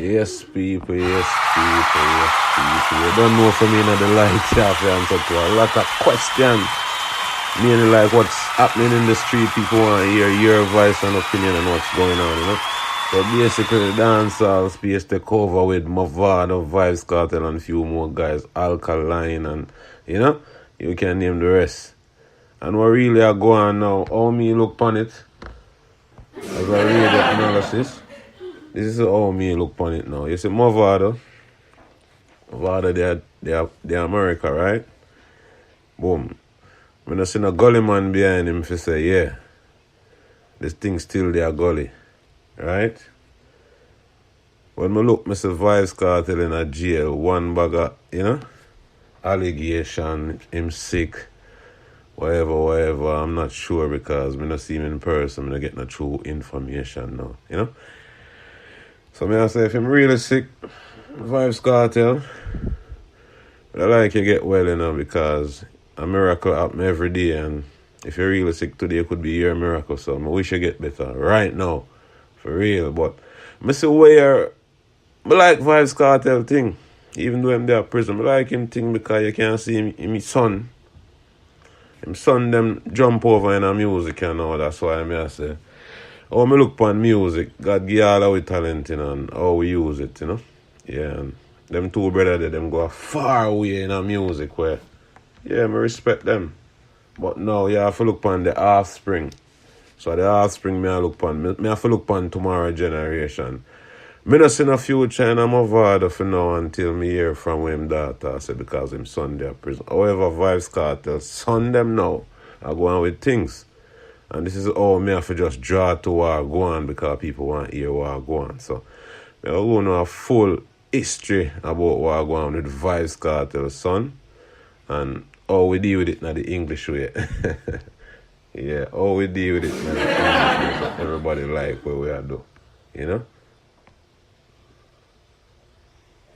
Yes, people. You don't know for me in the light here for answer to a lot of questions. Mainly like what's happening in the street. People want to hear your voice and opinion and what's going on, you know. So basically, the dancehall space take over with Mavado, Vibes Cartel, and a few more guys, Alkaline, and you know, you can name the rest. And what really are going on now, how me look on it, as I read the analysis, this is how me look on it now. You see, Mavado, they're America, right? Boom. When I see a gully man behind him, if you say, yeah, this thing still there gully. Right? When I look, Mr. Vibes Cartel in a jail, one bag of, you know, allegation, him sick, whatever, I'm not sure because I don't see him in person, I don't get no true information now, you know? So I say, if I'm really sick, Vibes Cartel, I like you get well, you know, because a miracle happen every day, and if you're really sick today, it could be your miracle, so I wish you get better right now. For real, but I see where I like Vibes Cartel thing. Even though I'm there in prison, I like him thing because you can see him son. Him son them jump over in a music and all. That's why I say, oh, I look upon music. God give all our talent, you know, and how we use it, you know. Yeah, and them two brothers there, them go far away in a music where, yeah, I respect them. But now you have to look upon the offspring. So the offspring me I look upon. Me have to look upon tomorrow generation. Me not see no future in my father for now until me hear from him daughter say because him son there prison. However, Vibes Cartel son them now are going with things. And this is all me have to just draw to what go on because people want to hear what go on. So me are going to know a full history about what go on with Vibes Cartel son and how we deal with it in the English way. Yeah, all we deal with it, man. Everybody like what we are doing, you know?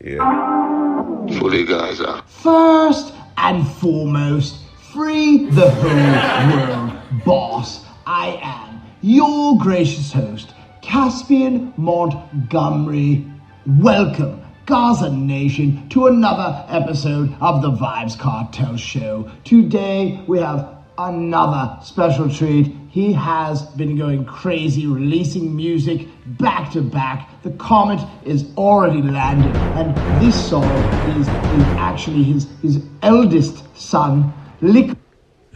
Yeah. Fully Gaza. First and foremost, free the whole world, boss. I am your gracious host, Caspian Montgomery. Welcome, Gaza Nation, to another episode of the Vibes Cartel Show. Today we have another special treat. He has been going crazy, releasing music back to back. The comet is already landed, and this song is actually his eldest son, Lick.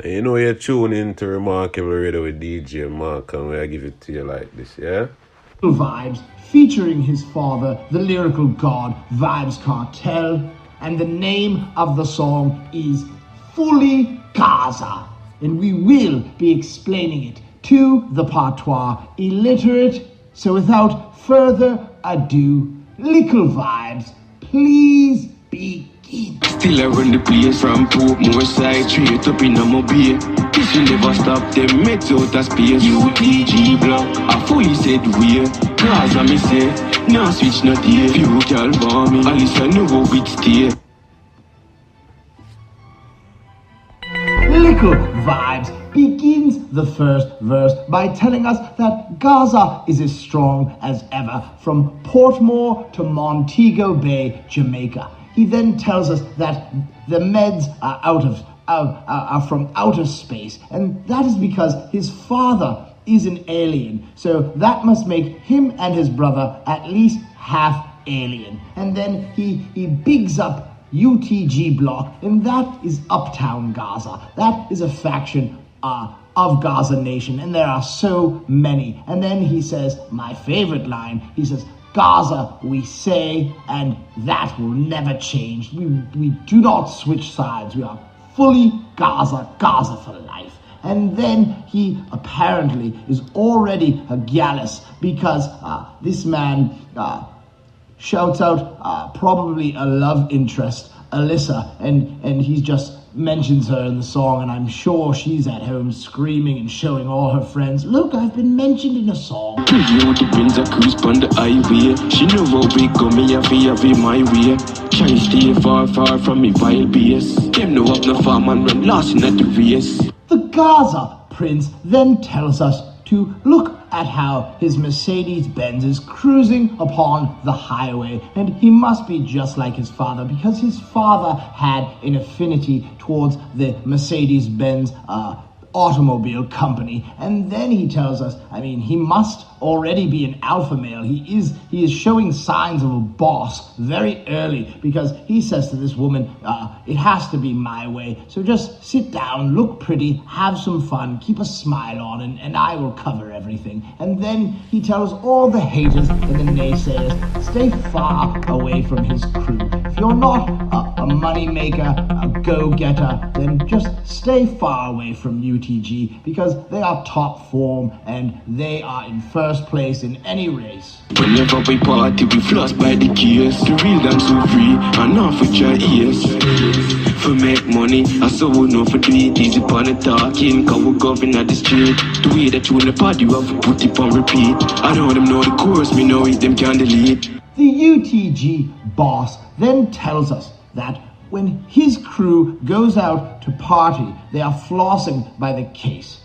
You know you're tuning into Remarkable Radio with DJ Mark, and I give it to you like this, yeah? Vibes, featuring his father, the lyrical god, Vibes Cartel, and the name of the song is Fully Gaza. And we will be explaining it to the patois illiterate. So without further ado, Little Vibes, please begin. Still I run the place from Portmore side, straight up in a mobile. This will never stop them, meds out of space. UTG block, I fully said we're Gaza me say, now switch not here. Few gal for me, at least I know how it stay. Little Vibes begins the first verse by telling us that Gaza is as strong as ever from Portmore to Montego Bay, Jamaica. He then tells us that the meds are from outer space, and that is because his father is an alien. So that must make him and his brother at least half alien. And then he bigs up UTG block, and that is Uptown Gaza. That is a faction of Gaza Nation, and there are so many. And then he says, my favorite line, he says, Gaza we say, and that will never change. We do not switch sides. We are fully Gaza for life. And then he apparently is already a gallus because this man shouts out probably a love interest, Alyssa, and he just mentions her in the song, and I'm sure she's at home screaming and showing all her friends, look, I've been mentioned in a song. You the Benz a cruise on the highway. She know how big go me have my way. Try stay far from me vile base. Them know up no farm and run lost in at the race. The Gaza prince then tells us to look at how his Mercedes-Benz is cruising upon the highway, and he must be just like his father because his father had an affinity towards the Mercedes-Benz automobile company. And then he tells us, I mean, he must already be an alpha male. He is showing signs of a boss very early because he says to this woman, it has to be my way. So just sit down, look pretty, have some fun, keep a smile on, and I will cover everything. And then he tells all the haters and the naysayers, stay far away from his crew. If you're not a money maker, a go-getter, then just stay far away from UTG because they are top form and they are in first place in any race. Whenever we party, we floss by the gears. The real dance so free, and not for your ears. For make money, I so know for do it easy upon the talking. Cause we're governed at the street. The way that you in the party, you have to put it on repeat. I know them know the course, me know it, them can delete. The UTG boss then tells us that when his crew goes out to party, they are flossing by the case.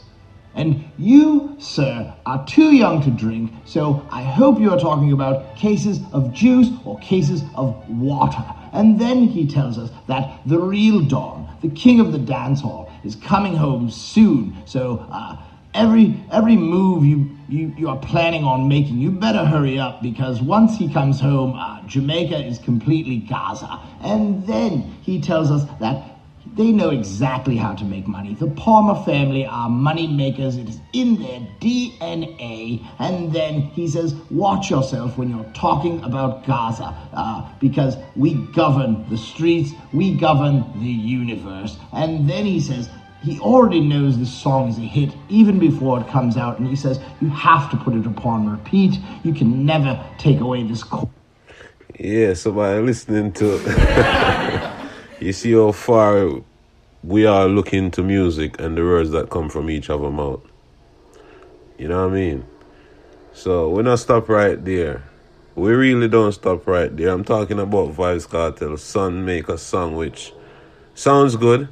And you, sir, are too young to drink, so I hope you are talking about cases of juice or cases of water. And then he tells us that the real Don, the king of the dance hall, is coming home soon. So every move you are planning on making, you better hurry up because once he comes home, Jamaica is completely Gaza. And then he tells us that they know exactly how to make money. The Palmer family are money makers. It is in their DNA. And then he says, watch yourself when you're talking about Gaza because we govern the streets, we govern the universe. And then he says, he already knows this song is a hit even before it comes out. And he says, you have to put it upon repeat. You can never take away this chord. Yeah, so by listening to... You see how far we are looking to music and the words that come from each of our mouth. You know what I mean? So we don't stop right there. We really don't stop right there. I'm talking about Vybz Kartel's Son Make a Song, which sounds good.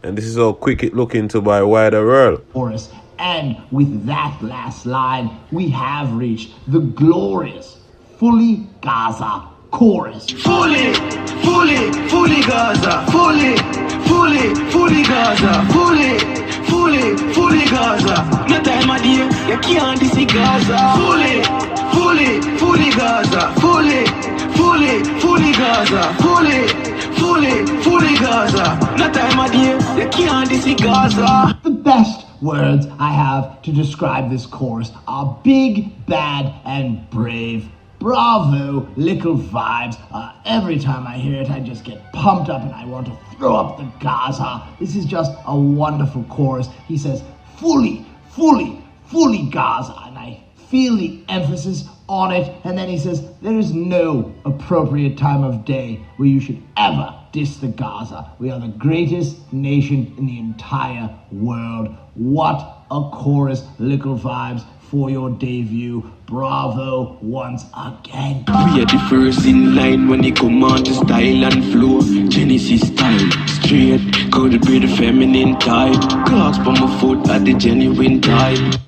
And this is how quick it look into by Wider World. Chorus. And with that last line, we have reached the glorious Fully Gaza chorus. Fully Gaza. Fully Gaza. Fully Gaza. No time of day, you can't see Gaza. Fully Gaza. Fully Gaza. Fully Gaza. No time of day, you can't see Gaza. The best words I have to describe this chorus are big, bad, and brave. Bravo, little vibes. Every time I hear it, I just get pumped up and I want to throw up the Gaza. This is just a wonderful chorus. He says, fully Gaza. And I feel the emphasis on it. And then he says, there is no appropriate time of day where you should ever diss the Gaza. We are the greatest nation in the entire world. What a chorus, little vibes, for your debut. Bravo once again. We are the first in line when they come on to style and flow. Genesis style, straight, could be the feminine type. Clocks by my foot at the genuine type.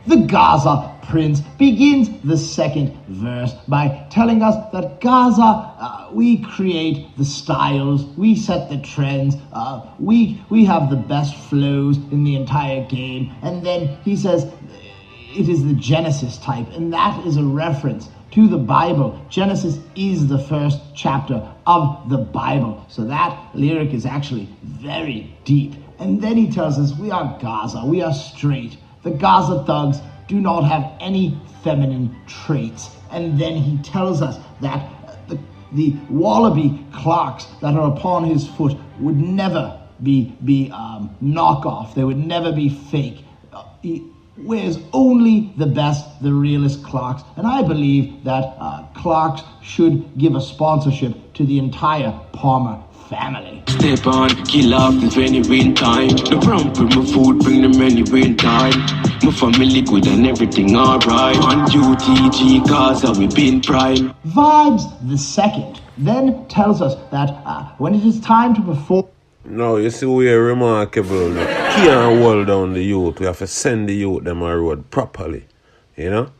The Gaza Prince begins the second verse by telling us that Gaza, we create the styles, we set the trends, we have the best flows in the entire game. And then he says it is the Genesis type, and that is a reference to the Bible. Genesis is the first chapter of the Bible. So that lyric is actually very deep. And then he tells us we are Gaza, we are straight. The Gaza thugs do not have any feminine traits. And then he tells us that the wallaby clocks that are upon his foot would never be knockoff. They would never be fake. He wears only the best, the realest clocks. And I believe that clocks should give a sponsorship to the entire Palmer family. Step on, kill off the genuine time. The prompt with my food, bring them anywhere in time. My family good and everything alright. On UTG, Gaza, we been prime. Vybz the second then tells us that when it is time to perform... No, you see we are remarkable. can't hold down the youth. We have to send the youth them a road properly. You know?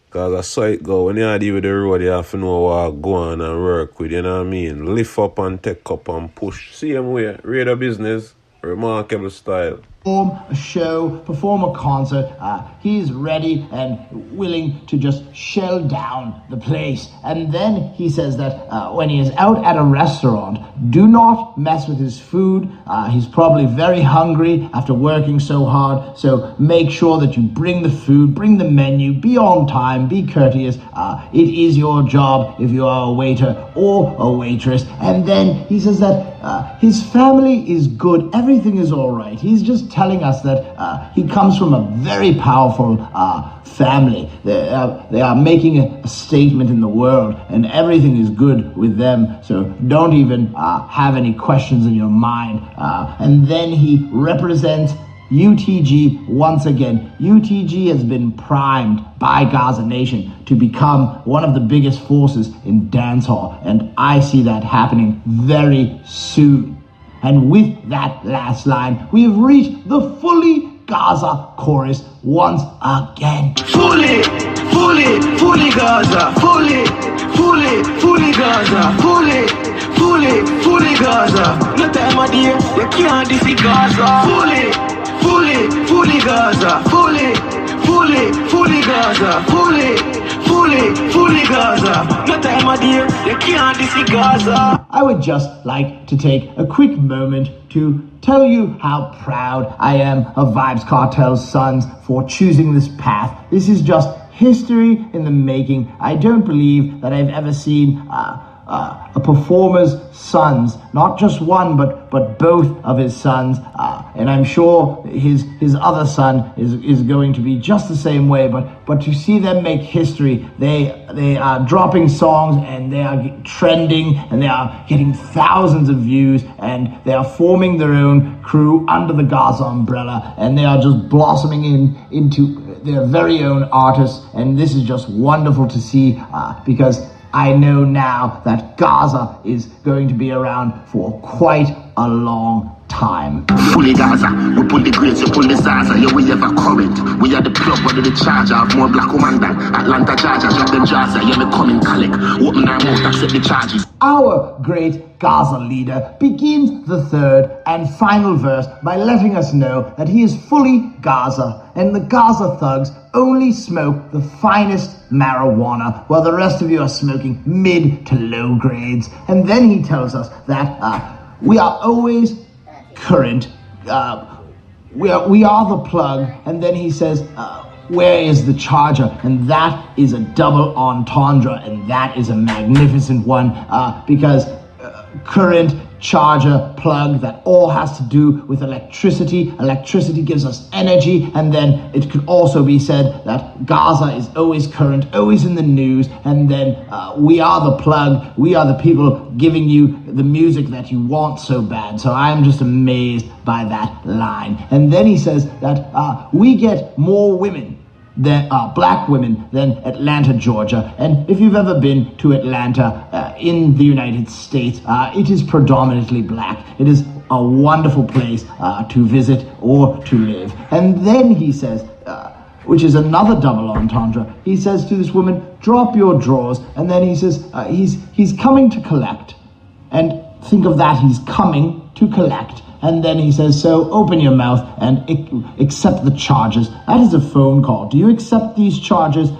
Because I saw it go. When you deal with the road, you have to know what go on and work with. You know what I mean? Lift up and take up and push. Same way. Radar business. Remarkable style. Perform a show, perform a concert. He's ready and willing to just shell down the place. And then he says that when he is out at a restaurant, do not mess with his food. He's probably very hungry after working so hard. So make sure that you bring the food, bring the menu, be on time, be courteous. It is your job if you are a waiter or a waitress. And then he says that his family is good. Everything is all right. He's just telling us that he comes from a very powerful family. They are making a statement in the world, and everything is good with them. So don't even have any questions in your mind. And then he represents UTG once again. UTG has been primed by Gaza Nation to become one of the biggest forces in dancehall, and I see that happening very soon. And with that last line, we have reached the fully Gaza chorus once again. Fully Gaza. Fully Gaza. Fully Gaza. No time of day, you can't defeat Gaza. Fully Gaza. Fully Gaza. Fully Gaza. No time of day, you can't defeat Gaza. I would just like to take a quick moment to tell you how proud I am of Vibes Cartel's sons for choosing this path. This is just history in the making. I don't believe that I've ever seen a performer's sons, not just one, but both of his sons, and I'm sure his other son is going to be just the same way. But to see them make history, they are dropping songs and they are trending and they are getting thousands of views, and they are forming their own crew under the Gaza umbrella, and they are just blossoming into their very own artists. And this is just wonderful to see, because I know now that Gaza is going to be around for quite a long time. Fully Gaza, we pull the grades, we pull the Zaza, yeah, we have a current. We are the plug, we're the charger of more black woman than Atlanta, Georgia, drop them Jaza, yeah, me coming collect. Open our mouth, accept the charges. Our great Gaza leader begins the third and final verse by letting us know that he is fully Gaza, and the Gaza thugs only smoke the finest marijuana, while the rest of you are smoking mid to low grades. And then he tells us that we are always current. We are the plug. And then he says, where is the charger? And that is a double entendre, and that is a magnificent one, because current, charger, plug, that all has to do with electricity. Electricity gives us energy. And then it could also be said that Gaza is always current, always in the news. And then we are the plug. We are the people giving you the music that you want so bad. So I'm just amazed by that line. And then he says that we get more women than black women than Atlanta, Georgia. And if you've ever been to Atlanta in the United States, it is predominantly black. It is a wonderful place to visit or to live. And then he says, which is another double entendre, he says to this woman, drop your drawers. And then he says, he's coming to collect. And think of that, he's coming to collect. And then he says, so open your mouth and accept the charges. That is a phone call. Do you accept these charges?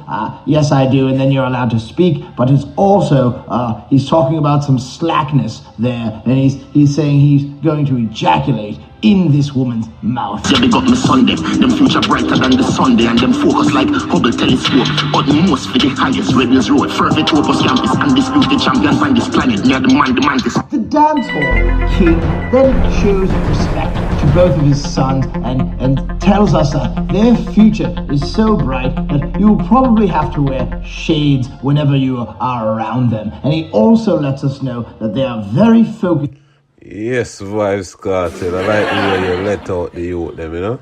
Yes, I do. And then you're allowed to speak. But it's also, he's talking about some slackness there. And he's saying he's going to ejaculate in this woman's mouth. Yeah, they got me Sunday. Them future brighter than the Sunday, and them focus like Hubble telescope. Utmost for the highest Redlands Road. Further to Opus campus, undisputed champions on this planet. Near the man, the dancehall king then shows respect to both of his sons and tells us that their future is so bright that you will probably have to wear shades whenever you are around them. And he also lets us know that they are very focused. Yes, Vibes Cartel. I like the way you let out the youth them, you know?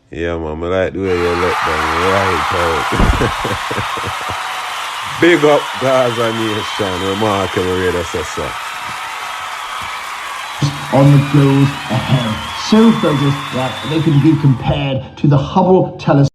Yeah, man, I like the way you let them right out. Big up Gaza Nation, remarkable radio sister. On the goes ahead. so focused that they can be compared to the Hubble telescope.